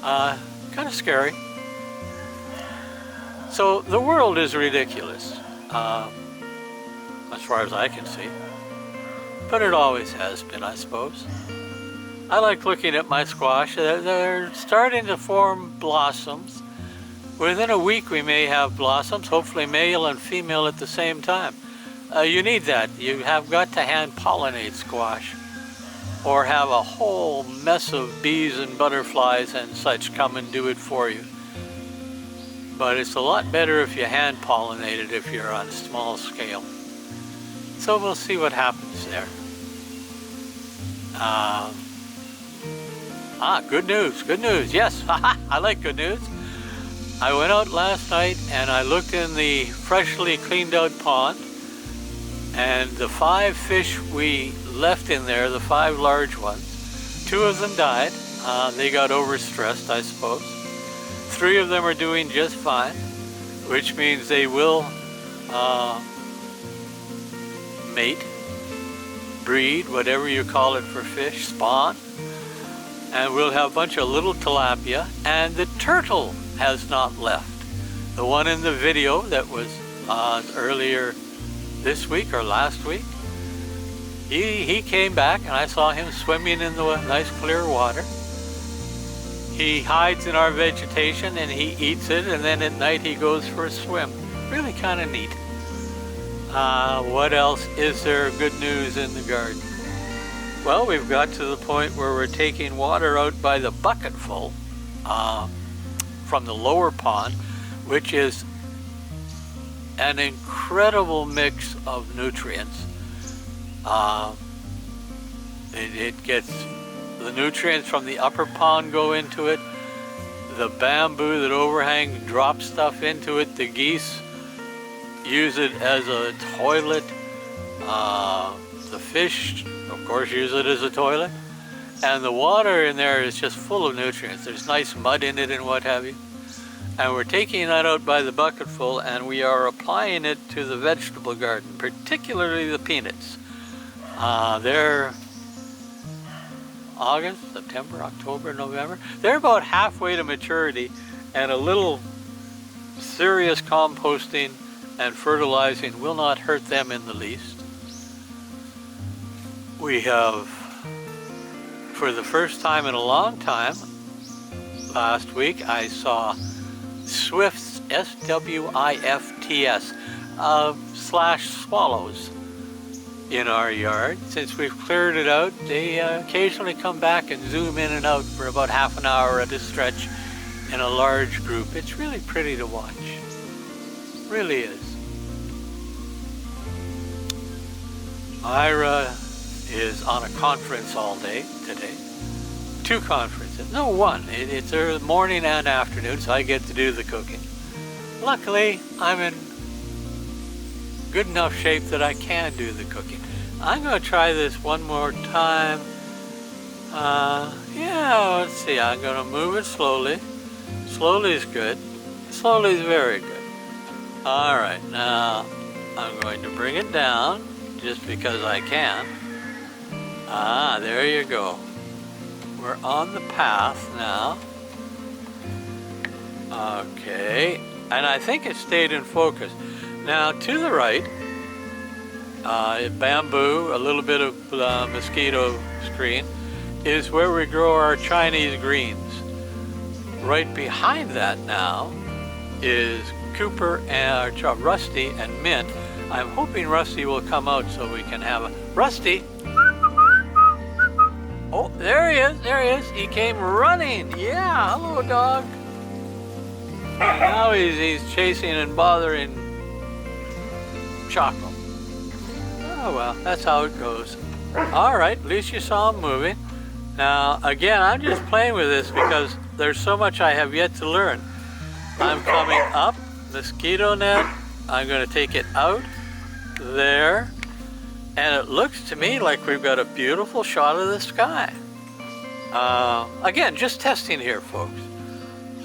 Kind of scary. So the world is ridiculous, as far as I can see. But it always has been, I suppose. I like looking at my squash. They're starting to form blossoms. Within a week we may have blossoms, hopefully male and female at the same time. You need that. You have got to hand pollinate squash, or have a whole mess of bees and butterflies and such come and do it for you. But it's a lot better if you hand pollinate it if you're on a small scale. So we'll see what happens there. Good news, good news. Yes, I like good news. I went out last night and I looked in the freshly cleaned out pond, and the 5 fish we left in there, the 5 large ones, 2 of them died. They got overstressed, I suppose. 3 of them are doing just fine, which means they will mate, breed, whatever you call it for fish, spawn. And we'll have a bunch of little tilapia, and the turtle has not left. The one in the video that was earlier this week or last week, he came back and I saw him swimming in the nice clear water. He hides in our vegetation and he eats it, and then at night he goes for a swim. Really kind of neat. What else is there good news in the garden? Well, we've got to the point where we're taking water out by the bucketful from the lower pond, which is an incredible mix of nutrients. It gets the nutrients from the upper pond go into it. The bamboo that overhangs drops stuff into it. The geese use it as a toilet. The fish, of course, use it as a toilet. And the water in there is just full of nutrients. There's nice mud in it and what have you. And we're taking that out by the bucketful and we are applying it to the vegetable garden, particularly the peanuts. They're August, September, October, November. They're about halfway to maturity, and a little serious composting and fertilizing will not hurt them in the least. We have, for the first time in a long time, last week I saw swifts, S-W-I-F-T-S, slash swallows in our yard. Since we've cleared it out, they occasionally come back and zoom in and out for about half an hour at a stretch in a large group. It's really pretty to watch. Really is. Ira is on a conference all day today. 2 conferences. No, 1. It's early morning and afternoon, so I get to do the cooking. Luckily, I'm in good enough shape that I can do the cooking. I'm going to try this one more time. Let's see. I'm going to move it slowly. Slowly is good. Slowly is very good. All right, now I'm going to bring it down just because I can. There you go. We're on the path now. Okay, and I think it stayed in focus. Now to the right, bamboo, a little bit of mosquito screen, is where we grow our Chinese greens. Right behind that now is Cooper and Rusty and Mint. I'm hoping Rusty will come out so we can have a... Rusty! Oh, there he is, there he is. He came running. Yeah, hello, dog. Now he's chasing and bothering Choco. Oh, well, that's how it goes. All right, at least you saw him moving. Now, again, I'm just playing with this because there's so much I have yet to learn. I'm coming up, mosquito net. I'm going to take it out there. And it looks to me like we've got a beautiful shot of the sky. Again, just testing here, folks.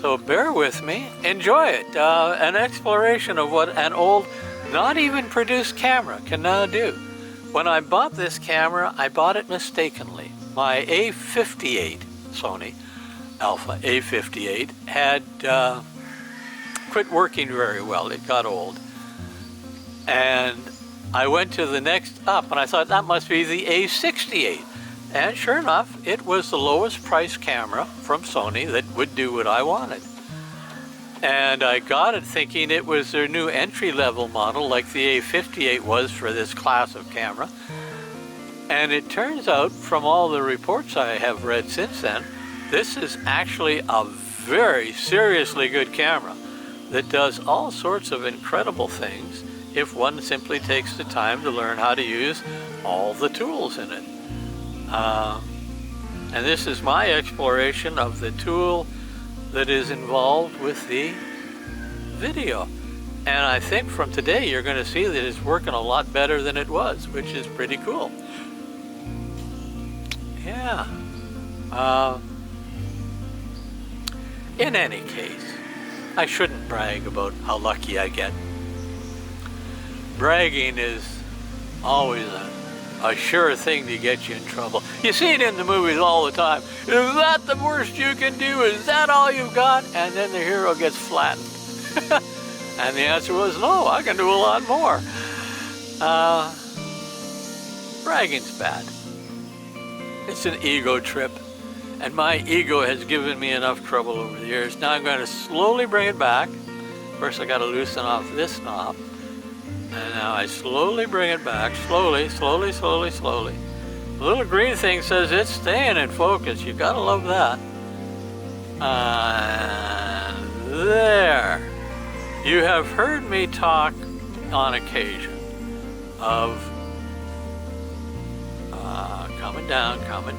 So bear with me. Enjoy it. An exploration of what an old, not even produced camera can now do. When I bought this camera, I bought it mistakenly. My A58 Sony Alpha A58 had quit working very well. It got old. And I went to the next up and I thought that must be the A68. And sure enough, it was the lowest price camera from Sony that would do what I wanted. And I got it thinking it was their new entry-level model like the A58 was for this class of camera. And it turns out, from all the reports I have read since then, this is actually a very seriously good camera that does all sorts of incredible things if one simply takes the time to learn how to use all the tools in it. And this is my exploration of the tool that is involved with the video. And I think from today you're going to see that it's working a lot better than it was, which is pretty cool. Yeah. In any case, I shouldn't brag about how lucky I get. Bragging is always a sure thing to get you in trouble. You see it in the movies all the time. Is that the worst you can do? Is that all you've got? And then the hero gets flattened. And the answer was, no, I can do a lot more. Bragging's bad. It's an ego trip. And my ego has given me enough trouble over the years. Now I'm going to slowly bring it back. First I got to loosen off this knob. And now I slowly bring it back, slowly, slowly, slowly, slowly. The little green thing says it's staying in focus. You gotta love that. And there. You have heard me talk on occasion of coming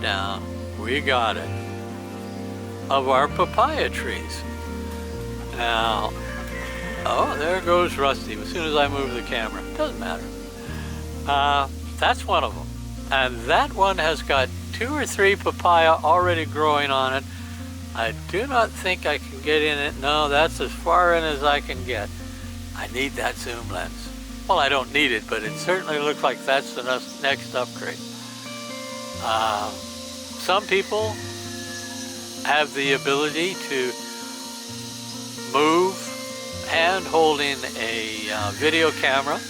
down, we got it, of our papaya trees. Now, oh, there goes Rusty as soon as I move the camera. Doesn't matter. That's one of them. And that one has got 2 or 3 papaya already growing on it. I do not think I can get in it. No, that's as far in as I can get. I need that zoom lens. Well, I don't need it, but it certainly looks like that's the next upgrade. Some people have the ability to move hand holding a video camera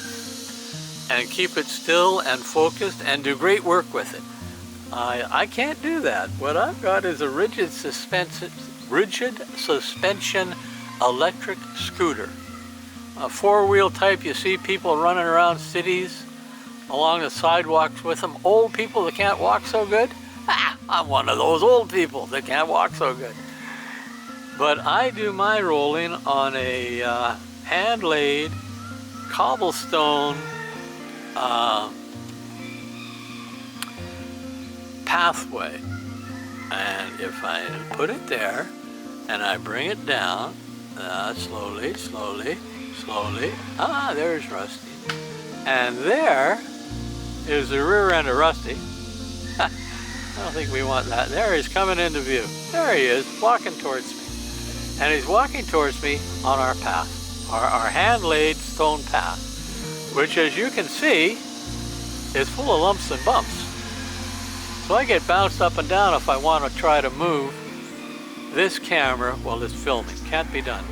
and keep it still and focused and do great work with it. I can't do that. What I've got is a rigid suspension electric scooter. A 4-wheel type. You see people running around cities along the sidewalks with them. Old people that can't walk so good. I'm one of those old people that can't walk so good. But I do my rolling on a hand-laid cobblestone pathway. And if I put it there and I bring it down, slowly, slowly, slowly, there's Rusty. And there is the rear end of Rusty. I don't think we want that. There he's coming into view. There he is, walking towards me. And he's walking towards me on our path, our hand-laid stone path, which, as you can see, is full of lumps and bumps. So I get bounced up and down if I want to try to move this camera while it's filming. Can't be done.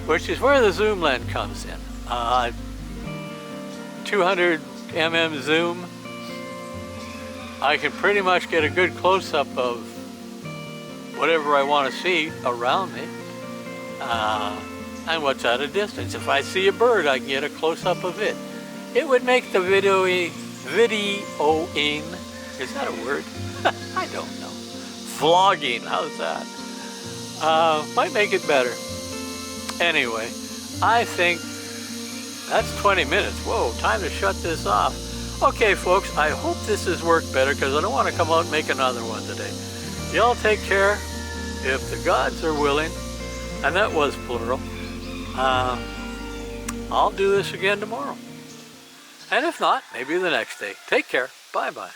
Which is where the zoom lens comes in. 200 mm zoom. I can pretty much get a good close-up of whatever I want to see around me. And what's at a distance. If I see a bird, I can get a close-up of it. It would make the videoing, is that a word? I don't know. Vlogging, how's that? Might make it better. Anyway, I think that's 20 minutes. Whoa, time to shut this off. Okay, folks, I hope this has worked better because I don't want to come out and make another one today. Y'all take care. If the gods are willing, and that was plural, I'll do this again tomorrow. And if not, maybe the next day. Take care. Bye-bye.